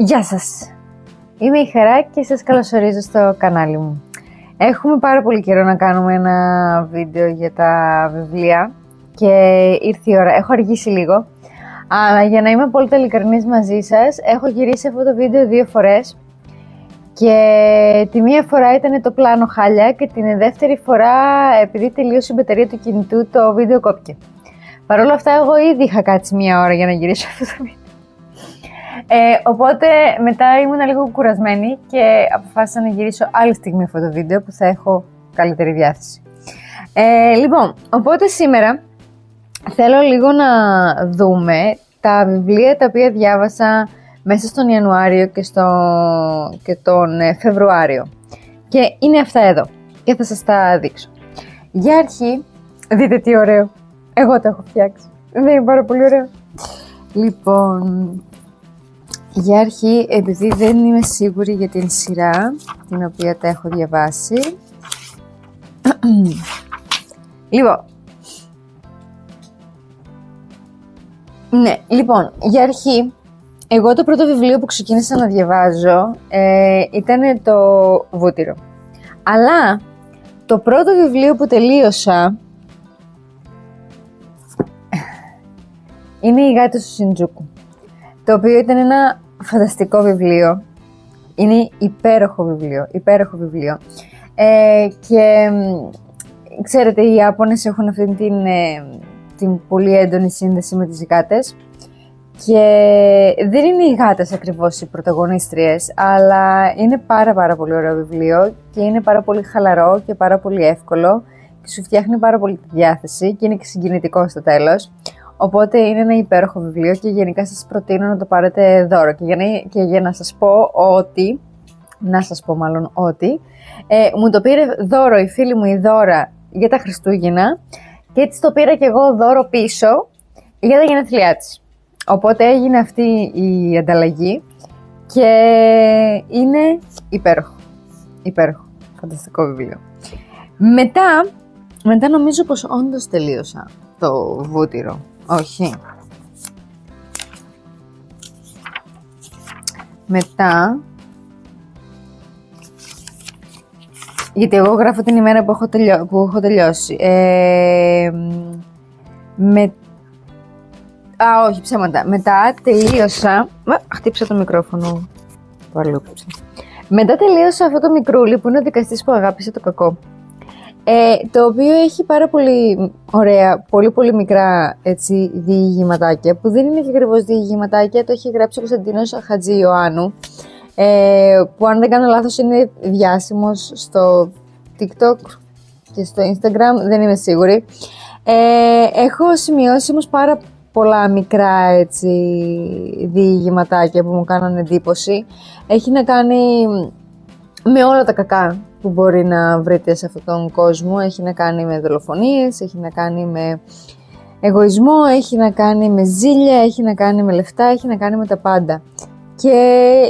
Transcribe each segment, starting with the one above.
Γεια σας! Είμαι η Χαρά και σας καλωσορίζω στο κανάλι μου. Έχουμε πάρα πολύ καιρό να κάνουμε ένα βίντεο για τα βιβλία και ήρθε η ώρα. Έχω αργήσει λίγο, αλλά για να είμαι απόλυτα ειλικρινής μαζί σας, έχω γυρίσει αυτό το βίντεο 2 φορές και τη μία φορά ήταν το πλάνο χάλια και την δεύτερη φορά, επειδή τελείωσε η μπαταρία του κινητού, το βίντεο κόπηκε. Παρ' όλα αυτά, εγώ ήδη είχα κάτσει 1 ώρα για να γυρίσω αυτό το βίντεο. Οπότε μετά ήμουν λίγο κουρασμένη και αποφάσισα να γυρίσω άλλη στιγμή αυτό το βίντεο που θα έχω καλύτερη διάθεση. Λοιπόν, οπότε σήμερα θέλω λίγο να δούμε τα βιβλία τα οποία διάβασα μέσα στον Ιανουάριο και τον Φεβρουάριο. Και είναι αυτά εδώ και θα σας τα δείξω. Για αρχή, δείτε τι ωραίο. Εγώ το έχω φτιάξει. Δεν είναι πάρα πολύ ωραίο? Λοιπόν, για αρχή, επειδή δεν είμαι σίγουρη για την σειρά την οποία τα έχω διαβάσει. Λοιπόν, για αρχή, εγώ το πρώτο βιβλίο που ξεκίνησα να διαβάζω ήταν το Βούτυρο. Αλλά το πρώτο βιβλίο που τελείωσα είναι «Οι γάτες του Σιντζούκου», το οποίο ήταν ένα φανταστικό βιβλίο. Είναι υπέροχο βιβλίο. Και ξέρετε, οι Ιάπωνες έχουν αυτή την πολύ έντονη σύνδεση με τις γάτες και δεν είναι οι γάτες ακριβώς οι πρωταγωνίστριες, αλλά είναι πάρα πολύ ωραίο βιβλίο και είναι πάρα πολύ χαλαρό και πάρα πολύ εύκολο και σου φτιάχνει πάρα πολύ τη διάθεση και είναι και συγκινητικό στο τέλος. Οπότε είναι ένα υπέροχο βιβλίο και γενικά σας προτείνω να το πάρετε δώρο. Και για να σας πω ότι, μου το πήρε δώρο η φίλη μου η Δώρα για τα Χριστούγεννα και έτσι το πήρα και εγώ δώρο πίσω για τα γενέθλιά της. Οπότε έγινε αυτή η ανταλλαγή και είναι υπέροχο, φανταστικό βιβλίο. Μετά νομίζω πως όντως τελείωσα το Βούτυρο. Όχι. Μετά, γιατί εγώ γράφω την ημέρα που έχω τελειώσει. Όχι, ψέματα. Μετά τελείωσα. Χτύπησα το μικρόφωνο. Μετά τελείωσα αυτό το μικρούλι που είναι ο δικαστής που αγάπησε το κακό. Το οποίο έχει πάρα πολύ ωραία, πολύ μικρά έτσι, διηγηματάκια, που δεν είναι και ακριβώς διηγηματάκια, το έχει γράψει ο Κωνσταντίνος Χατζη-Ιωάννου, που αν δεν κάνω λάθος είναι διάσημος στο TikTok και στο Instagram, δεν είμαι σίγουρη. Έχω σημειώσει όμως πάρα πολλά μικρά έτσι, διηγηματάκια που μου κάνανε εντύπωση. Έχει να κάνει με όλα τα κακά που μπορεί να βρείτε σε αυτόν τον κόσμο. Έχει να κάνει με δολοφονίες, έχει να κάνει με εγωισμό, έχει να κάνει με ζήλια, έχει να κάνει με λεφτά, έχει να κάνει με τα πάντα. Και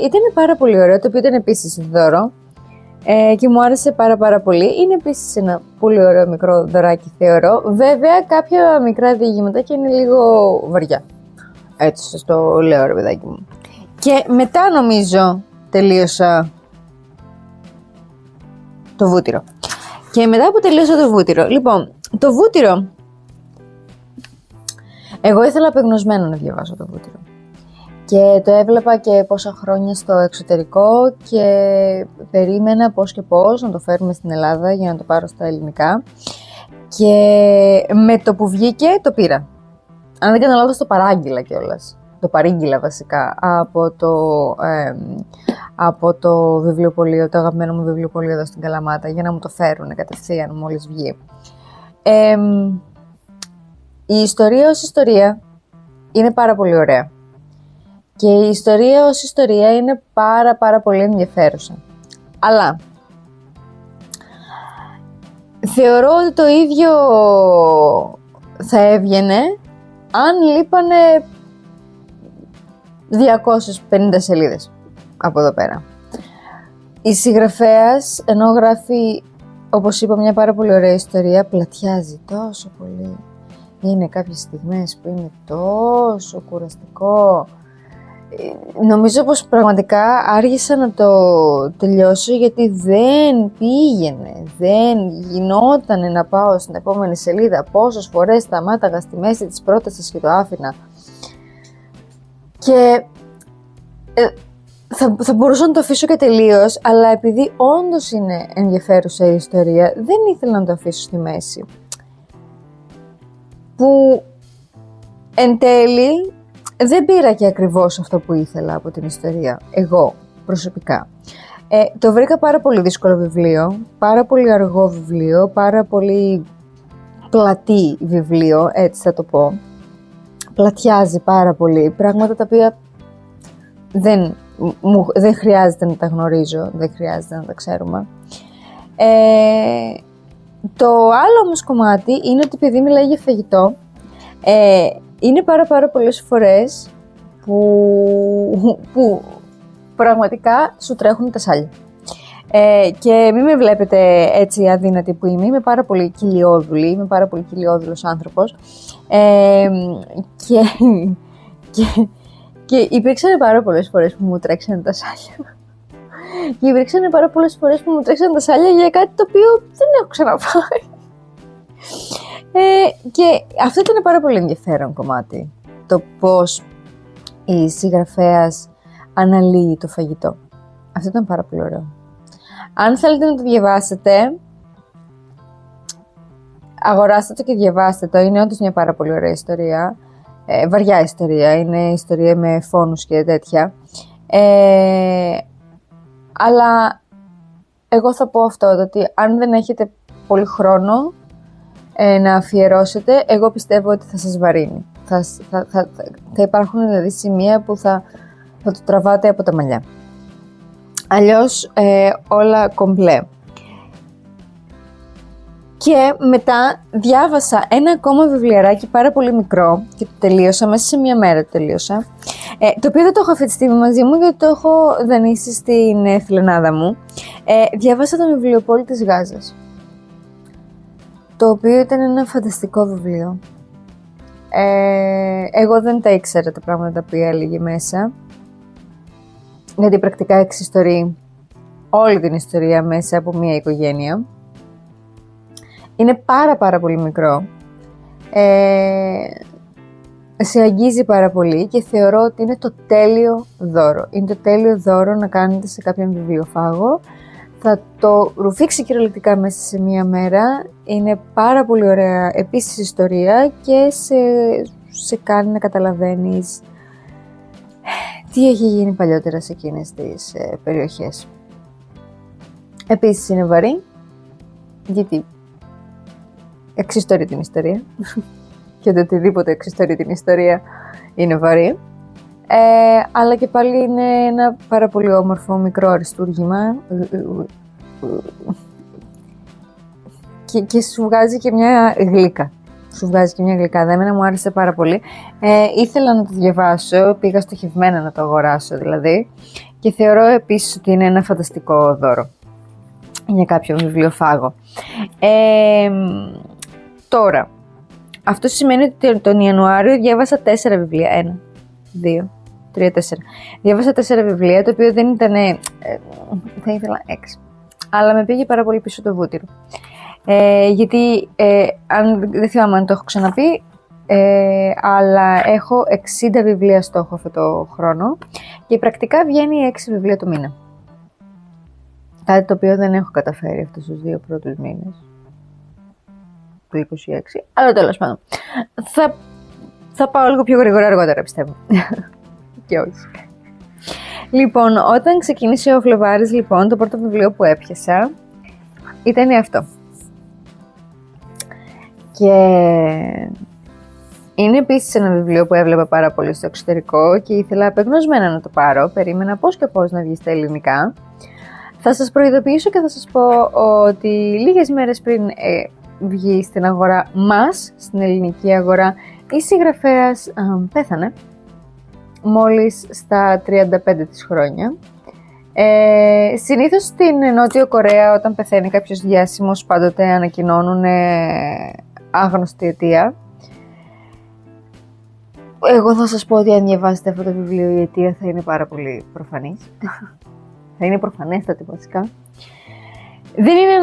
ήταν πάρα πολύ ωραίο, το οποίο ήταν επίσης δώρο και μου άρεσε πάρα πολύ. Είναι επίσης ένα πολύ ωραίο μικρό δωράκι, θεωρώ. Βέβαια, κάποια μικρά διηγηματάκια είναι λίγο βαριά. Έτσι σας το λέω, ρε παιδάκι μου. Και μετά νομίζω τελείωσα το Βούτυρο. Και μετά που τελείωσα το Βούτυρο, λοιπόν, το Βούτυρο, εγώ ήθελα απεγνωσμένο να διαβάσω το Βούτυρο. Και το έβλεπα και πόσα χρόνια στο εξωτερικό και περίμενα πώς να το φέρουμε στην Ελλάδα για να το πάρω στα ελληνικά. Και με το που βγήκε το πήρα. Αν δεν κάνω λάθος, το παράγγειλα κιόλας. Το παρήγγειλα βασικά από το βιβλιοπωλείο, το αγαπημένο μου βιβλιοπωλείο εδώ στην Καλαμάτα, για να μου το φέρουν κατευθείαν μόλις βγει. Η ιστορία ως ιστορία είναι πάρα πολύ ωραία. Και η ιστορία ως ιστορία είναι πάρα πολύ ενδιαφέρουσα. Αλλά θεωρώ ότι το ίδιο θα έβγαινε αν λείπανε 250 σελίδες από εδώ πέρα. Η συγγραφέας, ενώ γράφει, όπως είπα, μια πάρα πολύ ωραία ιστορία, πλατιάζει τόσο πολύ. Είναι κάποιες στιγμές που είναι τόσο κουραστικό νομίζω πως πραγματικά άργησα να το τελειώσω γιατί δεν πήγαινε, δεν γινότανε να πάω στην επόμενη σελίδα. Πόσες φορές σταμάταγα στη μέση της πρότασης και το άφηνα. Και θα μπορούσα να το αφήσω και τελείως, αλλά επειδή όντως είναι ενδιαφέρουσα η ιστορία, δεν ήθελα να το αφήσω στη μέση. Που εν τέλει δεν πήρα και ακριβώς αυτό που ήθελα από την ιστορία, εγώ προσωπικά. Το βρήκα πάρα πολύ δύσκολο βιβλίο, πάρα πολύ αργό βιβλίο, πάρα πολύ πλατή βιβλίο, έτσι θα το πω. Πλατιάζει πάρα πολύ, πράγματα τα οποία δεν χρειάζεται να τα γνωρίζω, δεν χρειάζεται να τα ξέρουμε. Το άλλο όμως κομμάτι είναι ότι επειδή μιλάει για φαγητό, είναι πάρα πολλές φορές που πραγματικά σου τρέχουν τα σάλια. Και μην με βλέπετε έτσι αδύνατη που είμαι πάρα πολύ κοιλιόδουλη, είμαι πάρα πολύ κοιλιόδουλος άνθρωπος. Και υπήρξαν πάρα πολλές φορές που μου τρέξανε τα σάλια. Και υπήρξαν πάρα πολλές φορές που μου τρέξανε τα σάλια για κάτι το οποίο δεν έχω ξαναφάει. Και αυτό ήταν πάρα πολύ ενδιαφέρον κομμάτι. Το πώς η συγγραφέας αναλύει το φαγητό. Αυτό ήταν πάρα πολύ ωραίο. Αν θέλετε να το διαβάσετε, αγοράστε το και διαβάστε το. Είναι όντως μια πάρα πολύ ωραία ιστορία. Βαριά ιστορία. Είναι ιστορία με φόνους και τέτοια. Αλλά εγώ θα πω αυτό, ότι αν δεν έχετε πολύ χρόνο να αφιερώσετε, εγώ πιστεύω ότι θα σας βαρύνει. Θα υπάρχουν δηλαδή σημεία που θα το τραβάτε από τα μαλλιά. Αλλιώς όλα κομπλέ. Και μετά διάβασα ένα ακόμα βιβλιαράκι πάρα πολύ μικρό και το τελείωσα, μέσα σε μία μέρα το τελείωσα, το οποίο δεν το έχω αυτή τη στιγμή μαζί μου γιατί το έχω δανείσει στην φιλενάδα μου. Διάβασα το βιβλιοπόλη της Γάζας, το οποίο ήταν ένα φανταστικό βιβλίο. Εγώ δεν τα ήξερα τα πράγματα τα οποία έλεγε μέσα, γιατί πρακτικά εξιστορεί όλη την ιστορία μέσα από μία οικογένεια. Είναι πάρα πολύ μικρό, σε αγγίζει πάρα πολύ και θεωρώ ότι είναι το τέλειο δώρο. Είναι το τέλειο δώρο να κάνετε σε κάποιον βιβλιοφάγο. Θα το ρουφήξει κυριολεκτικά μέσα σε μία μέρα. Είναι πάρα πολύ ωραία επίσης ιστορία και σε κάνει να καταλαβαίνεις τι έχει γίνει παλιότερα σε εκείνες τις περιοχές. Επίσης είναι βαρύ, γιατί εξιστορεί την ιστορία και το οτιδήποτε εξιστορεί την ιστορία είναι βαρύ, αλλά και πάλι είναι ένα πάρα πολύ όμορφο μικρό αριστούργημα και σου βγάζει και μια γλύκα. Εμένα μου άρεσε πάρα πολύ. Ήθελα να το διαβάσω, πήγα στοχευμένα να το αγοράσω δηλαδή, και θεωρώ επίσης ότι είναι ένα φανταστικό δώρο για κάποιον βιβλιοφάγο. Τώρα, αυτό σημαίνει ότι τον Ιανουάριο διάβασα 4 βιβλία. 1, 2, 3, 4. Διάβασα 4 βιβλία, το οποίο δεν ήταν. Θα ήθελα 6. Αλλά με πήγε πάρα πολύ πίσω το βούτυρο. Γιατί, αν δεν θυμάμαι αν το έχω ξαναπεί, αλλά έχω 60 βιβλία στόχο αυτό το χρόνο και πρακτικά βγαίνει 6 βιβλία το μήνα. Κάτι το οποίο δεν έχω καταφέρει αυτούς τους 2 πρώτους μήνες του 26, αλλά τέλος πάντων. Θα πάω λίγο πιο γρήγορα αργότερα, πιστεύω. Και όχι. Λοιπόν, όταν ξεκίνησε ο Φλεβάρης, λοιπόν, το πρώτο βιβλίο που έπιασα ήταν αυτό. Και είναι επίσης ένα βιβλίο που έβλεπα πάρα πολύ στο εξωτερικό και ήθελα απεγνωσμένα να το πάρω. Περίμενα πώς και πώς να βγει στα ελληνικά. Θα σας προειδοποιήσω και θα σας πω ότι λίγες μέρες πριν βγει στην αγορά μας, στην ελληνική αγορά, η συγγραφέας πέθανε μόλις στα 35 της χρόνια. Συνήθως στην Νότιο Κορέα, όταν πεθαίνει κάποιος διάσημος, πάντοτε ανακοινώνουν άγνωστη αιτία. Εγώ θα σας πω ότι αν διαβάσετε αυτό το βιβλίο η αιτία θα είναι πάρα πολύ προφανής. Θα είναι προφανέστατη βασικά. Δεν είναι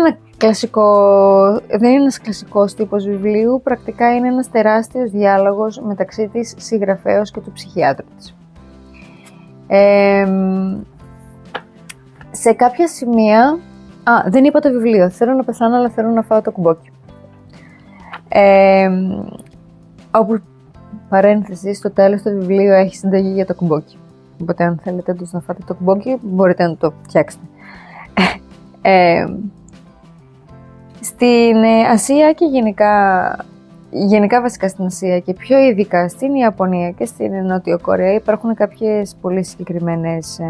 ένας κλασικός τύπος βιβλίου, πρακτικά είναι ένας τεράστιος διάλογος μεταξύ της συγγραφέως και του ψυχιάτρου της. Σε κάποια σημεία... δεν είπα το βιβλίο. Θέλω να πεθάνω, αλλά θέλω να φάω το κουμπόκι. Όπου, παρένθεση, στο τέλος του βιβλίου έχει συνταγή για το κουμπόκι. Οπότε αν θέλετε να φάτε το κουμπόκι, μπορείτε να το φτιάξετε. Στην Ασία και γενικά βασικά στην Ασία και πιο ειδικά στην Ιαπωνία και στην Νότιο Κορέα υπάρχουν κάποιες πολύ συγκεκριμένες,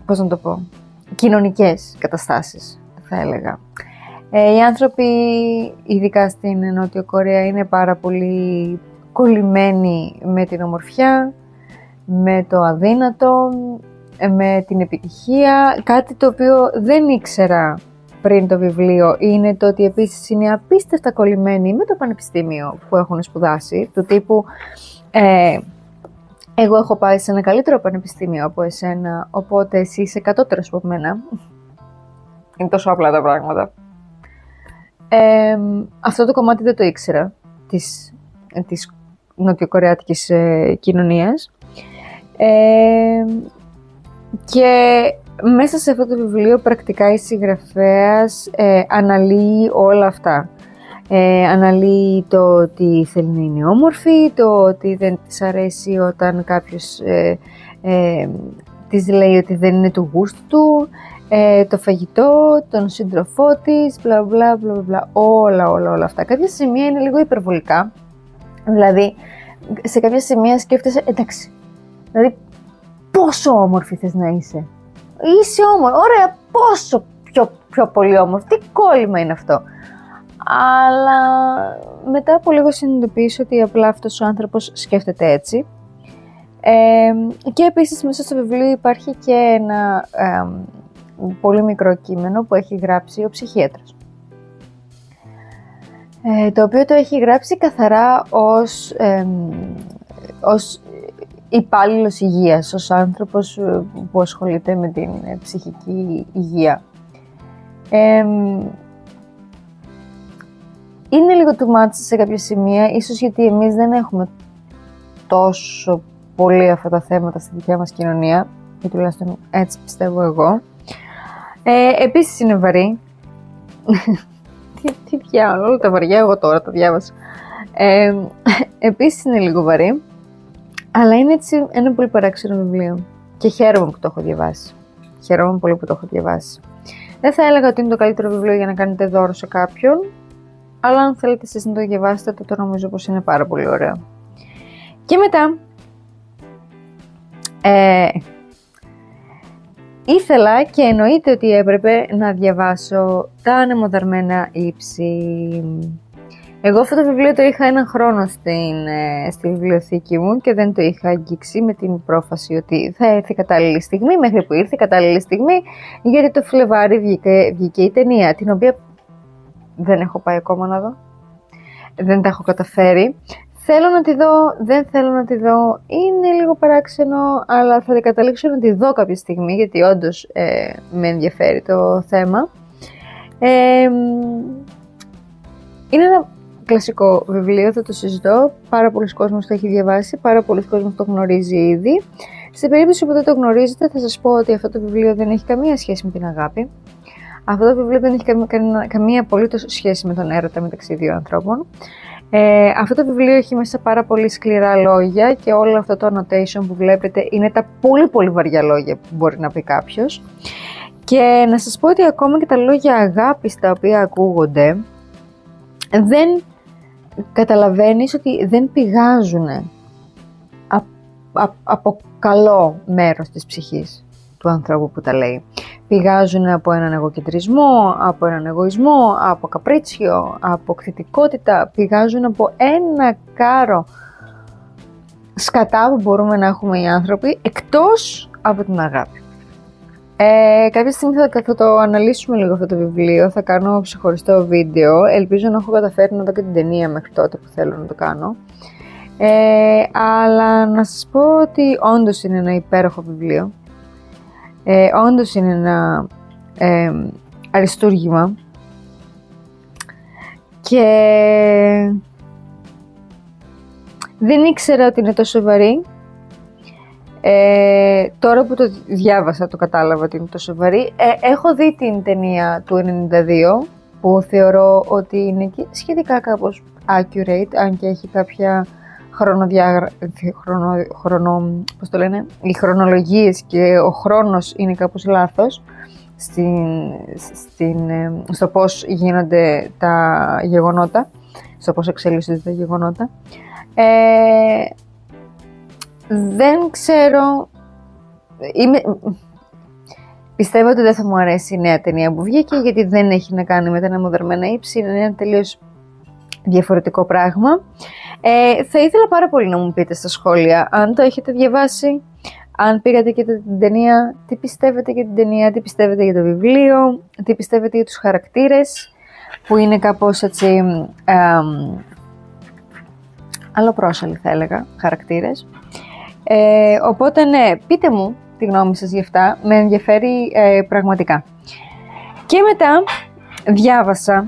πώς να το πω, κοινωνικές καταστάσεις, θα έλεγα. Οι άνθρωποι, ειδικά στην Νότιο Κορέα, είναι πάρα πολύ κολλημένοι με την ομορφιά, με το αδύνατο, με την επιτυχία. Κάτι το οποίο δεν ήξερα πριν το βιβλίο είναι το ότι επίσης είναι απίστευτα κολλημένοι με το πανεπιστήμιο που έχουν σπουδάσει, του τύπου εγώ έχω πάει σε ένα καλύτερο πανεπιστήμιο από εσένα, οπότε εσύ είσαι κατώτερος από μένα. Είναι τόσο απλά τα πράγματα. Αυτό το κομμάτι δεν το ήξερα της νοτιοκορεάτικης κοινωνίας. Και μέσα σε αυτό το βιβλίο πρακτικά η συγγραφέας αναλύει όλα αυτά. Αναλύει το ότι θέλει να είναι όμορφη, το ότι δεν της αρέσει όταν κάποιος της λέει ότι δεν είναι του γούστου του, το φαγητό, τον σύντροφό της, μπλα μπλα μπλα, όλα αυτά. Κάποια σημεία είναι λίγο υπερβολικά, δηλαδή σε κάποια σημεία σκέφτεσαι, εντάξει, δηλαδή πόσο όμορφη θες να είσαι. Είσαι όμορφη, ωραία, πόσο πιο πολύ όμορφη, τι κόλλημα είναι αυτό. Αλλά μετά από λίγο συνειδητοποιήσω ότι απλά αυτός ο άνθρωπος σκέφτεται έτσι. Και επίσης μέσα στο βιβλίο υπάρχει και ένα πολύ μικρό κείμενο που έχει γράψει ο ψυχίατρος. Το οποίο το έχει γράψει καθαρά ως υπάλληλος υγείας, ως άνθρωπος που ασχολείται με την ψυχική υγεία. Είναι λίγο too much σε κάποια σημεία, ίσως γιατί εμείς δεν έχουμε τόσο πολύ αυτά τα θέματα στη δικιά μας κοινωνία, ή τουλάχιστον έτσι πιστεύω εγώ. Επίσης είναι βαρύ. Τι διάολο, όλα τα βαριά εγώ τώρα τα διάβασα. Επίσης είναι λίγο βαρύ, αλλά είναι έτσι ένα πολύ παράξενο βιβλίο και χαίρομαι που το έχω διαβάσει. Χαίρομαι πολύ που το έχω διαβάσει. Δεν θα έλεγα ότι είναι το καλύτερο βιβλίο για να κάνετε δώρο σε κάποιον, αλλά αν θέλετε εσείς να το διαβάσετε, το νομίζω πως είναι πάρα πολύ ωραίο. Και μετά, ήθελα και εννοείται ότι έπρεπε να διαβάσω τα ανεμοδαρμένα ύψη. Εγώ αυτό το βιβλίο το είχα έναν χρόνο στη βιβλιοθήκη μου και δεν το είχα αγγίξει με την πρόφαση ότι θα έρθει κατάλληλη στιγμή, μέχρι που ήρθε κατάλληλη στιγμή, γιατί το Φλεβάρι βγήκε η ταινία, την οποία δεν έχω πάει ακόμα να δω. Δεν τα έχω καταφέρει. Θέλω να τη δω, δεν θέλω να τη δω. Είναι λίγο παράξενο, αλλά θα καταλήξω να τη δω κάποια στιγμή, γιατί όντως με ενδιαφέρει το θέμα. Είναι ένα κλασικό βιβλίο, θα το συζητώ. Πάρα πολλοί κόσμος το έχει διαβάσει, πάρα πολλοί κόσμος το γνωρίζει ήδη. Στην περίπτωση που δεν το γνωρίζετε, θα σας πω ότι αυτό το βιβλίο δεν έχει καμία σχέση με την αγάπη. Αυτό το βιβλίο δεν έχει καμία απολύτως σχέση με τον έρωτα μεταξύ δύο ανθρώπων. Αυτό το βιβλίο έχει μέσα πάρα πολύ σκληρά λόγια και όλο αυτό το annotation που βλέπετε είναι τα πολύ πολύ βαριά λόγια που μπορεί να πει κάποιος. Και να σας πω ότι ακόμα και τα λόγια αγάπης τα οποία ακούγονται, δεν καταλαβαίνεις ότι δεν πηγάζουν από καλό μέρος της ψυχής του ανθρώπου που τα λέει. Πηγάζουν από έναν εγωκεντρισμό, από έναν εγωισμό, από καπρίτσιο, από κτητικότητα, πηγάζουν από ένα κάρο σκατά που μπορούμε να έχουμε οι άνθρωποι, εκτός από την αγάπη. Κάποια στιγμή θα το αναλύσουμε λίγο αυτό το βιβλίο, θα κάνω ξεχωριστό βίντεο, ελπίζω να έχω καταφέρει να δω και την ταινία μέχρι τότε που θέλω να το κάνω. Αλλά να σας πω ότι όντως είναι ένα υπέροχο βιβλίο. Όντως είναι ένα αριστούργημα και δεν ήξερα ότι είναι τόσο βαρύ. Τώρα που το διάβασα το κατάλαβα ότι είναι τόσο βαρύ. Έχω δει την ταινία του 92 που θεωρώ ότι είναι και σχετικά κάπως accurate, αν και έχει κάποια οι χρονολογίες και ο χρόνος είναι κάπως λάθος στο πώς γίνονται τα γεγονότα, στο πώς εξελίσσονται τα γεγονότα. Δεν ξέρω, πιστεύω ότι δεν θα μου αρέσει η νέα ταινία που βγήκε, γιατί δεν έχει να κάνει με τα αναμοδερμένα ύψη, είναι ένα τελείως διαφορετικό πράγμα. Θα ήθελα πάρα πολύ να μου πείτε στα σχόλια αν το έχετε διαβάσει, αν πήγατε και την ταινία, τι πιστεύετε για την ταινία, τι πιστεύετε για το βιβλίο, τι πιστεύετε για τους χαρακτήρες που είναι κάπως έτσι αλλοπρόσαλοι θα έλεγα χαρακτήρες. Οπότε ναι, πείτε μου τη γνώμη σας γι' αυτά, με ενδιαφέρει πραγματικά. Και μετά διάβασα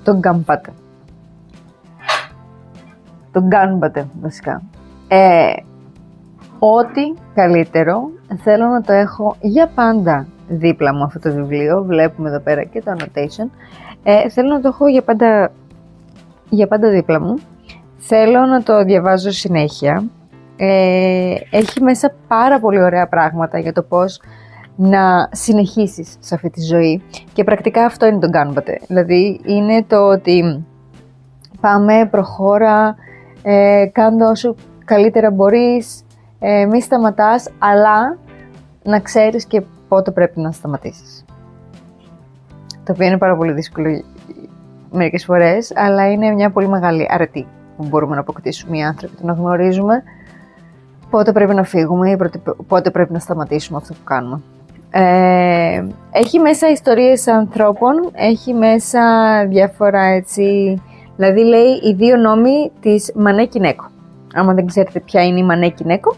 τον Gunpowder. Τον Gunpowder βασικά. Ό,τι καλύτερο θέλω να το έχω για πάντα δίπλα μου αυτό το βιβλίο. Βλέπουμε εδώ πέρα και το annotation. Θέλω να το έχω για πάντα δίπλα μου. Θέλω να το διαβάζω συνέχεια. Έχει μέσα πάρα πολύ ωραία πράγματα για το πώς να συνεχίσεις σε αυτή τη ζωή και πρακτικά αυτό είναι το Gunpowder. Δηλαδή είναι το ότι πάμε, προχώρα, κάνε όσο καλύτερα μπορείς, μη σταματάς, αλλά να ξέρεις και πότε πρέπει να σταματήσεις. Το οποίο είναι πάρα πολύ δύσκολο μερικές φορές, αλλά είναι μια πολύ μεγάλη αρετή που μπορούμε να αποκτήσουμε οι άνθρωποι, το να γνωρίζουμε πότε πρέπει να φύγουμε ή πότε πρέπει να σταματήσουμε αυτό που κάνουμε. Έχει μέσα ιστορίες ανθρώπων, έχει μέσα διάφορα έτσι, δηλαδή λέει οι δύο νόμοι της Μανέκι Νέκο. Άμα δεν ξέρετε ποια είναι η Μανέκι Νέκο,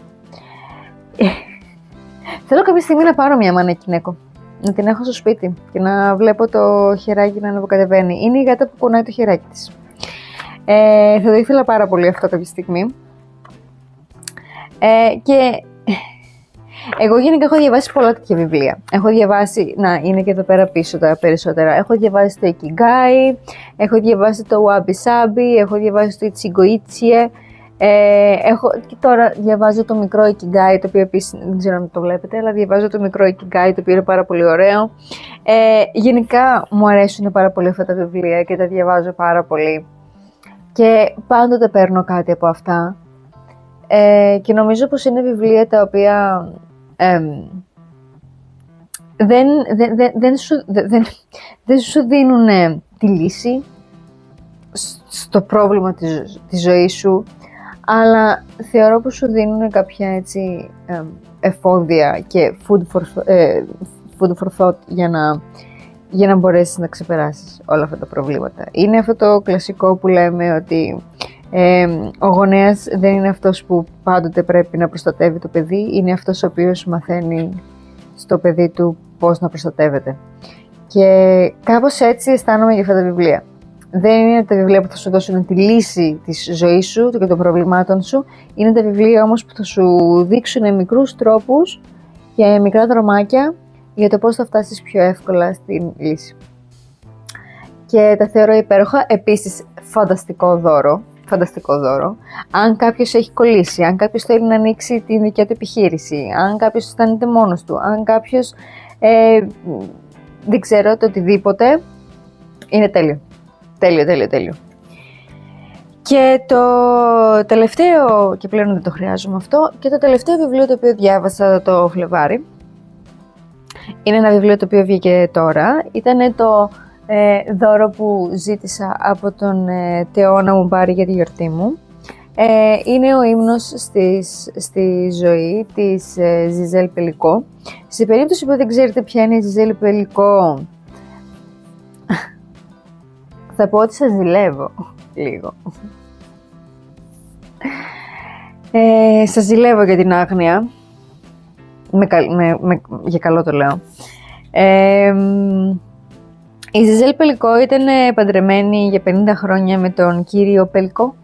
θέλω κάποια στιγμή να πάρω μια Μανέκι Νέκο, να την έχω στο σπίτι και να βλέπω το χεράκι να ανεβοκατεβαίνει. Είναι η γάτα που κουνάει το χεράκι της. Θα το ήθελα πάρα πολύ αυτό κάποια στιγμή. Και εγώ γενικά έχω διαβάσει πολλά τέτοια βιβλία. Έχω διαβάσει, να είναι και εδώ πέρα πίσω τα περισσότερα. Έχω διαβάσει το Ikigai, έχω διαβάσει το Wabi Sabi, έχω διαβάσει το Ichigo Ichie. Και τώρα διαβάζω το μικρό Ikigai, το οποίο επίσης δεν ξέρω αν το βλέπετε, αλλά διαβάζω το μικρό Ikigai, το οποίο είναι πάρα πολύ ωραίο. Γενικά μου αρέσουν πάρα πολύ αυτά τα βιβλία και τα διαβάζω πάρα πολύ. Και πάντοτε παίρνω κάτι από αυτά. Και νομίζω πως είναι βιβλία τα οποία δεν σου δίνουν τη λύση στο πρόβλημα της ζωής σου, αλλά θεωρώ πως σου δίνουν κάποια έτσι εφόδια και food for thought για να μπορέσεις να ξεπεράσεις όλα αυτά τα προβλήματα. Είναι αυτό το κλασικό που λέμε ότι ο γονέας δεν είναι αυτός που πάντοτε πρέπει να προστατεύει το παιδί, είναι αυτός ο οποίος μαθαίνει στο παιδί του πώς να προστατεύεται. Και κάπως έτσι αισθάνομαι για αυτά τα βιβλία. Δεν είναι τα βιβλία που θα σου δώσουν τη λύση της ζωής σου και των προβλημάτων σου, είναι τα βιβλία όμως που θα σου δείξουν μικρούς τρόπους και μικρά δρομάκια για το πώς θα φτάσεις πιο εύκολα στην λύση. Και τα θεωρώ υπέροχα. Επίσης, φανταστικό δώρο. Αν κάποιος έχει κολλήσει, αν κάποιος θέλει να ανοίξει την δικιά του επιχείρηση, αν κάποιος αισθάνεται μόνος του, αν κάποιος δεν ξέρω, το οτιδήποτε, είναι τέλειο. Τέλειο. Και το τελευταίο, και πλέον δεν το χρειάζομαι αυτό, και το τελευταίο βιβλίο το οποίο διάβασα το Φλεβάρι, είναι ένα βιβλίο το οποίο βγήκε τώρα, ήταν το δώρο που ζήτησα από τον Θεό να μου πάρει για τη γιορτή μου. Είναι ο ύμνος στη ζωή της Ζιζέλ Πελικό. Σε περίπτωση που δεν ξέρετε ποια είναι η Ζιζέλ Πελικό, Θα πω ότι σας ζηλεύω λίγο. Σας ζηλεύω για την άγνοια. Για καλό το λέω. Η Ζιζέλ Πελικό ήταν παντρεμένη για 50 χρόνια με τον κύριο Πελικό,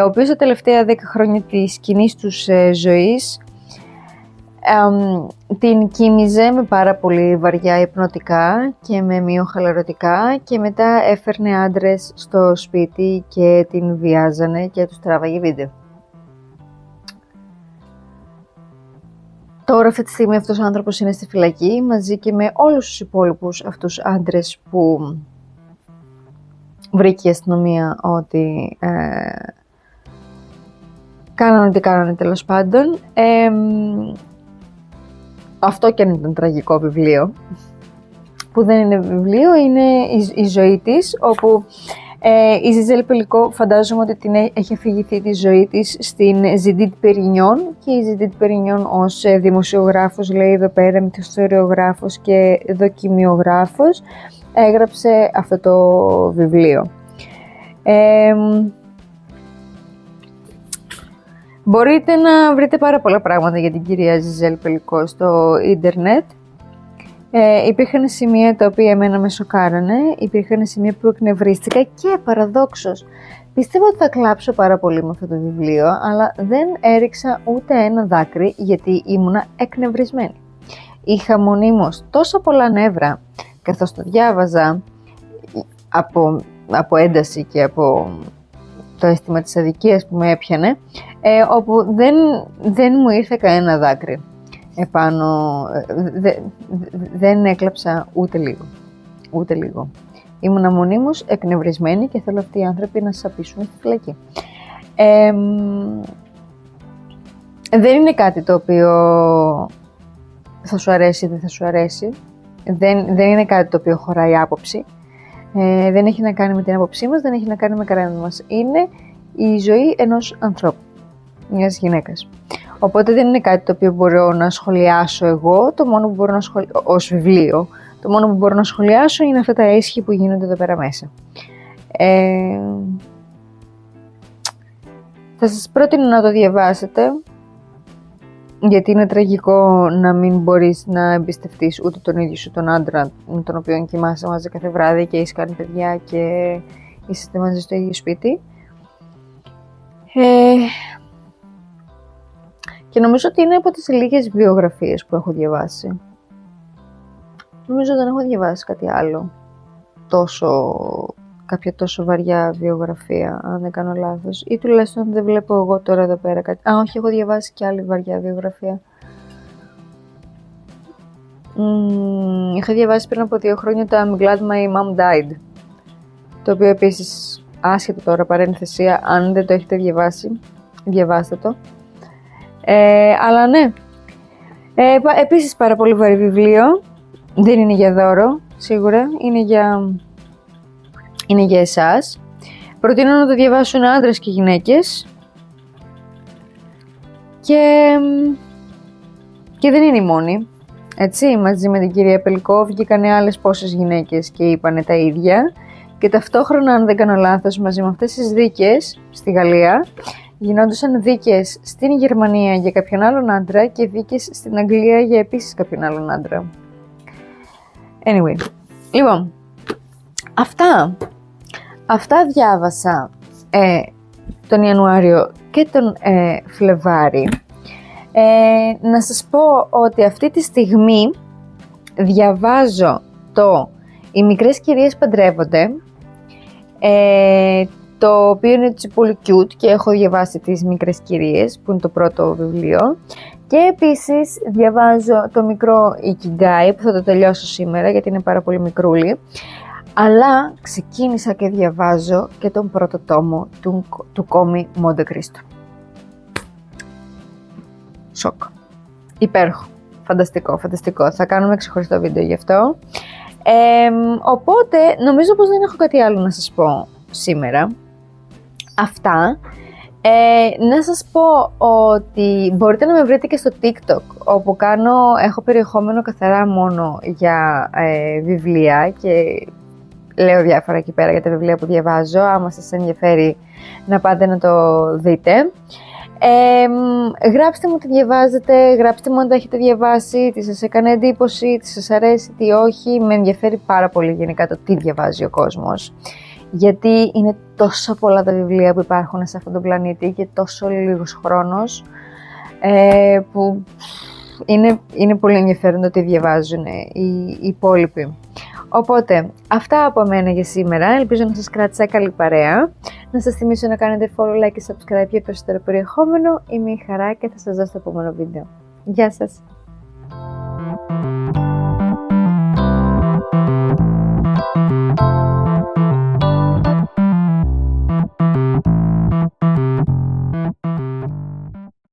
ο οποίος τα τελευταία 10 χρόνια της κοινής τους ζωής την κοίμιζε με πάρα πολύ βαριά υπνοτικά και με μειοχαλαρωτικά και μετά έφερνε άντρες στο σπίτι και την βιάζανε και τους τράβαγε βίντεο. Τώρα αυτή τη στιγμή αυτός ο άνθρωπος είναι στη φυλακή μαζί και με όλους τους υπόλοιπους αυτούς άντρες που βρήκε η αστυνομία ότι κάνανε ό,τι κάνανε τέλος πάντων. Αυτό και αν ήταν τραγικό βιβλίο, που δεν είναι βιβλίο, είναι η ζωή της, όπου η Ζιζέλ Πελικό φαντάζομαι ότι την έχει αφηγηθεί τη ζωή της στην Ζιντίτ Περινιόν και η Ζιντίτ Περινιόν ως δημοσιογράφος, λέει εδώ πέρα, μυθιστοριογράφος και δοκιμιογράφος, έγραψε αυτό το βιβλίο. Μπορείτε να βρείτε πάρα πολλά πράγματα για την κυρία Ζιζέλ Πελικό στο ίντερνετ. Υπήρχαν σημεία τα οποία εμένα με σοκάρανε, υπήρχαν σημεία που εκνευρίστηκα και παραδόξως πίστευα ότι θα κλάψω πάρα πολύ με αυτό το βιβλίο, αλλά δεν έριξα ούτε ένα δάκρυ γιατί ήμουνα εκνευρισμένη. Είχα μονίμως τόσα πολλά νεύρα καθώς το διάβαζα από ένταση και από το αίσθημα της αδικίας που με έπιανε, όπου δεν μου ήρθε κανένα δάκρυ επάνω, δεν έκλαψα ούτε λίγο. Ήμουνα μονίμως εκνευρισμένη και θέλω αυτοί οι άνθρωποι να σαπίσουν στη φυλακή. Δεν είναι κάτι το οποίο θα σου αρέσει ή δεν θα σου αρέσει. Δεν είναι κάτι το οποίο χωράει άποψη. Δεν έχει να κάνει με την άποψή μας, δεν έχει να κάνει με κανέναν μας. Είναι η ζωή ενός ανθρώπου, μιας γυναίκας. Οπότε δεν είναι κάτι το οποίο μπορώ να σχολιάσω εγώ, το μόνο που μπορώ να σχολιάσω ως βιβλίο. Το μόνο που μπορώ να σχολιάσω είναι αυτά τα έσχη που γίνονται εδώ πέρα μέσα. Θα σας πρότεινα να το διαβάσετε, γιατί είναι τραγικό να μην μπορείς να εμπιστευτείς ούτε τον ίδιο σου τον άντρα με τον οποίο κοιμάσαι μαζί κάθε βράδυ και έχεις κάνει παιδιά και είσαστε μαζί στο ίδιο σπίτι. Και νομίζω ότι είναι από τις λίγες βιογραφίες που έχω διαβάσει. Νομίζω δεν έχω διαβάσει κάτι άλλο κάποια τόσο βαριά βιογραφία, αν δεν κάνω λάθος. Ή τουλάχιστον δεν βλέπω εγώ τώρα εδώ πέρα κάτι. Όχι, έχω διαβάσει και άλλη βαριά βιογραφία. Είχα διαβάσει πριν από 2 χρόνια το I'm glad my mom died. Το οποίο επίσης, άσχετο τώρα, παρένθεση, αν δεν το έχετε διαβάσει, διαβάστε το. Αλλά ναι. Επίσης πάρα πολύ βαρύ βιβλίο. Δεν είναι για δώρο, σίγουρα. Είναι για εσάς. Προτείνω να το διαβάσουν άντρες και γυναίκες. Και δεν είναι η μόνη. Έτσι, μαζί με την κυρία Πελικό βγήκαν άλλες πόσες γυναίκες και είπανε τα ίδια. Και ταυτόχρονα, αν δεν κάνω λάθος, μαζί με αυτές τις δίκες στη Γαλλία, γινόντουσαν δίκες στην Γερμανία για κάποιον άλλον άντρα και δίκες στην Αγγλία για επίσης κάποιον άλλον άντρα. Anyway, λοιπόν, αυτά διάβασα τον Ιανουάριο και τον Φλεβάρη. Να σας πω ότι αυτή τη στιγμή διαβάζω «Οι μικρές κυρίες παντρεύονται», το οποίο είναι έτσι πολύ cute και έχω διαβάσει τις μικρές κυρίες που είναι το πρώτο βιβλίο, και επίσης διαβάζω το μικρό Ikigai που θα το τελειώσω σήμερα γιατί είναι πάρα πολύ μικρούλι, αλλά ξεκίνησα και διαβάζω και τον πρώτο τόμο του Κόμι Μοντε Κρίστο. Σοκ. Υπέροχο. Φανταστικό. Θα κάνουμε ξεχωριστό βίντεο γι' αυτό. Οπότε νομίζω πως δεν έχω κάτι άλλο να σας πω σήμερα. Αυτά. Να σας πω ότι μπορείτε να με βρείτε και στο TikTok, όπου έχω περιεχόμενο καθαρά μόνο για βιβλία και λέω διάφορα εκεί πέρα για τα βιβλία που διαβάζω, άμα σας ενδιαφέρει να πάτε να το δείτε. Γράψτε μου τι διαβάζετε, γράψτε μου αν τα έχετε διαβάσει, τι σας έκανε εντύπωση, τι σας αρέσει, τι όχι. Με ενδιαφέρει πάρα πολύ γενικά το τι διαβάζει ο κόσμος, γιατί είναι τόσο πολλά τα βιβλία που υπάρχουν σε αυτόν τον πλανήτη και τόσο λίγος χρόνος, που είναι πολύ ενδιαφέρον το τι διαβάζουν οι υπόλοιποι. Οπότε, αυτά από μένα για σήμερα. Ελπίζω να σας κράτησα καλή παρέα. Να σας θυμίσω να κάνετε follow, like και subscribe για περισσότερο περιεχόμενο. Είμαι η Χαρά και θα σας δω στο επόμενο βίντεο. Γεια σας!